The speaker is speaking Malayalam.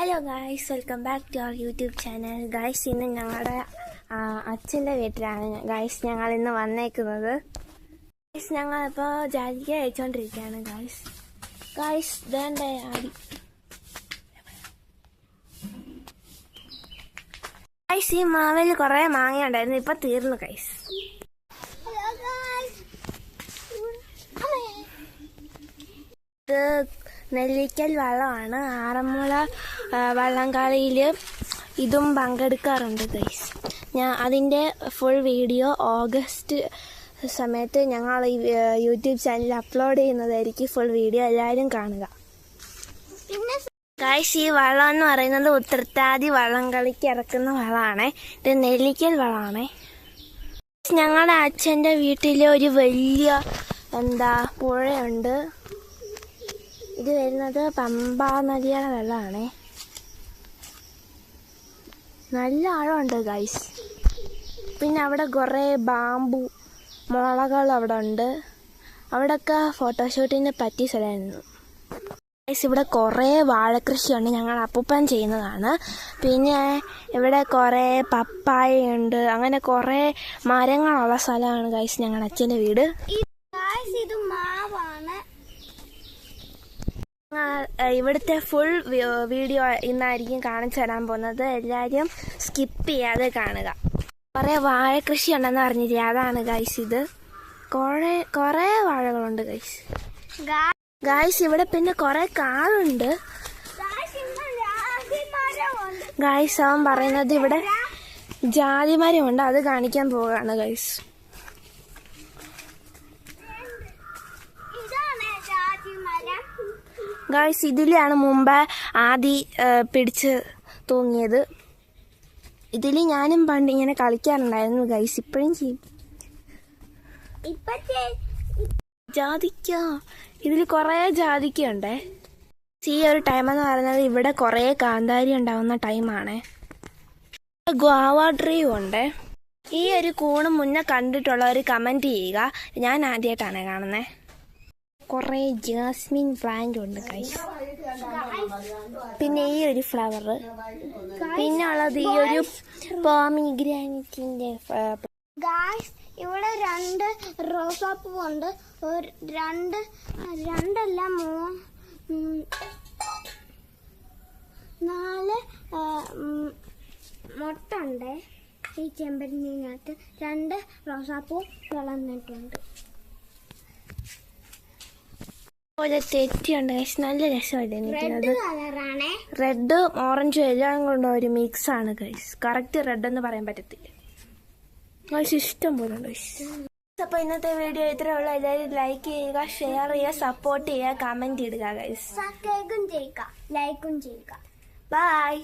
Hello guys, welcome back to our YouTube channel. Guys, ഇന്ന് ഞങ്ങളുടെ അച്ഛൻ്റെ വീട്ടിലാണ് ഗായ്സ് ഞങ്ങൾ ഇന്ന് വന്നേക്കുന്നത്. ഗായ്സ്, ഞങ്ങളിപ്പോൾ ജാലിക്ക അയച്ചുകൊണ്ടിരിക്കുകയാണ്. ഗായ്സ് വേണ്ട ആടി. ഗായ്സ്, ഈ മാവിൽ കുറേ മാങ്ങ ഉണ്ടായിരുന്നു, ഇപ്പം തീർന്നു ഗായ്സ്. ഇത് നെല്ലിക്കൽ വള്ളമാണ്. ആറന്മുള വള്ളംകളിയിൽ ഇതും പങ്കെടുക്കാറുണ്ട് ഗൈസ്. അതിൻ്റെ ഫുൾ വീഡിയോ ഓഗസ്റ്റ് സമയത്ത് ഞങ്ങൾ ഈ യൂട്യൂബ് ചാനലിൽ അപ്ലോഡ് ചെയ്യുന്നതായിരിക്കും. ഫുൾ വീഡിയോ എല്ലാവരും കാണുക. പിന്നെ ഗൈസ്, ഈ വള്ളം എന്ന് പറയുന്നത് ഉത്രട്ടാതി വള്ളംകളിക്ക് ഇറക്കുന്ന വള്ളമാണ്. ഇത് നെല്ലിക്കൽ വള്ളമാണ്. ഞങ്ങളുടെ അച്ഛൻ്റെ വീട്ടിൽ ഒരു വലിയ പുഴയുണ്ട്. ഇത് വരുന്നത് പമ്പാ നദിയുടെ വെള്ളമാണ്. നല്ല ആഴമുണ്ട് ഗൈസ്. പിന്നെ അവിടെ കുറേ ബാമ്പു മുളകൾ അവിടെ ഉണ്ട്. അവിടെയൊക്കെ ഫോട്ടോഷൂട്ടിന് പറ്റിയ സ്ഥലമായിരുന്നു ഗൈസ്. ഇവിടെ കുറേ വാഴക്കൃഷിയുണ്ട്, ഞങ്ങൾ അപ്പൂപ്പൻ ചെയ്യുന്നതാണ്. പിന്നെ ഇവിടെ കുറേ പപ്പായയുണ്ട്. അങ്ങനെ കുറേ മരങ്ങളുള്ള സ്ഥലമാണ് ഗൈസ് ഞങ്ങളുടെ അച്ഛൻ്റെ വീട്. ഇത് മാവാണ്. ഇവിടുത്തെ ഫുൾ വീഡിയോ ഇന്നായിരിക്കും കാണിച്ചു തരാൻ പോകുന്നത്. എല്ലാവരും സ്കിപ്പ് ചെയ്യാതെ കാണുക. കുറേ വാഴക്കൃഷി ഉണ്ടെന്ന് പറഞ്ഞില്ലേ, അതാണ് ഗൈസ് ഇത്. കുറേ വാഴകളുണ്ട് ഗൈസ്. ഇവിടെ പിന്നെ കുറേ കാടുണ്ട് ഗൈസ്. അവൻ പറയുന്നത് ഇവിടെ ജാതിമരമുണ്ട്, അത് കാണിക്കാൻ പോവുകയാണ് ഗൈസ്. ഗായ്സ്, ഇതിലാണ് മുമ്പ് പിടിച്ച് തൂങ്ങിയത്. ഇതിൽ ഞാനും പണ്ട് ഇങ്ങനെ കളിക്കാറുണ്ടായിരുന്നു ഗൈസ്. ഇപ്പോഴും ചെയ്യും. ജാതിക്ക, ഇതിൽ കുറേ ജാതിക്കയുണ്ടേ. ഈ ഒരു ടൈം എന്ന് പറയുന്നത് ഇവിടെ കുറേ കാന്താരി ഉണ്ടാവുന്ന ടൈമാണ്. ഗോവ ട്രീ ഉണ്ട്. ഈ ഒരു കൂണ് മുന്നേ കണ്ടിട്ടുള്ളവർ കമൻറ്റ് ചെയ്യുക. ഞാൻ ആദ്യമായിട്ടാണ് കാണുന്നത്. കുറേ ജാസ്മിൻ പ്ലാന്റ് ഉണ്ട് ഗൈസ്. പിന്നെ ഈ ഒരു ഫ്ലവർ, പിന്നെ ഉള്ളത് ഈ ഒരു പോമിഗ്രാനൈറ്റിന്റെ ഗൈസ്. ഇവിടെ 2 റോസാപ്പൂ ഉണ്ട്. രണ്ടല്ല 4 മുട്ട ഉണ്ട്. ഈ ചെമ്പരത്തിനകത്ത് 2 റോസാപ്പൂ വളർന്നിട്ടുണ്ട്. പോലെ തെറ്റിയുണ്ട് ഗൈസ്. നല്ല രസമല്ലേ നിൽക്കുന്നത്. റെഡും ഓറഞ്ചും എല്ലാം കൊണ്ടും ഒരു മിക്സ് ആണ് ഗൈസ്. കറക്റ്റ് റെഡ് എന്ന് പറയാൻ പറ്റത്തില്ല ഗൈസ്. ഇഷ്ടം പോലെ ഉണ്ട് ഗൈസ്. അപ്പോൾ ഇന്നത്തെ വീഡിയോ ഇത്രേ ഉള്ളൂ. എല്ലാവരും ലൈക്ക് ചെയ്യുക, ഷെയർ ചെയ്യുക, സപ്പോർട്ട് ചെയ്യുക, കമന്റ് ഇടുക ഗൈസ്. സബ്സ്ക്രൈബും ചെയ്യുക, ലൈക്കും ചെയ്യുക. ബൈ.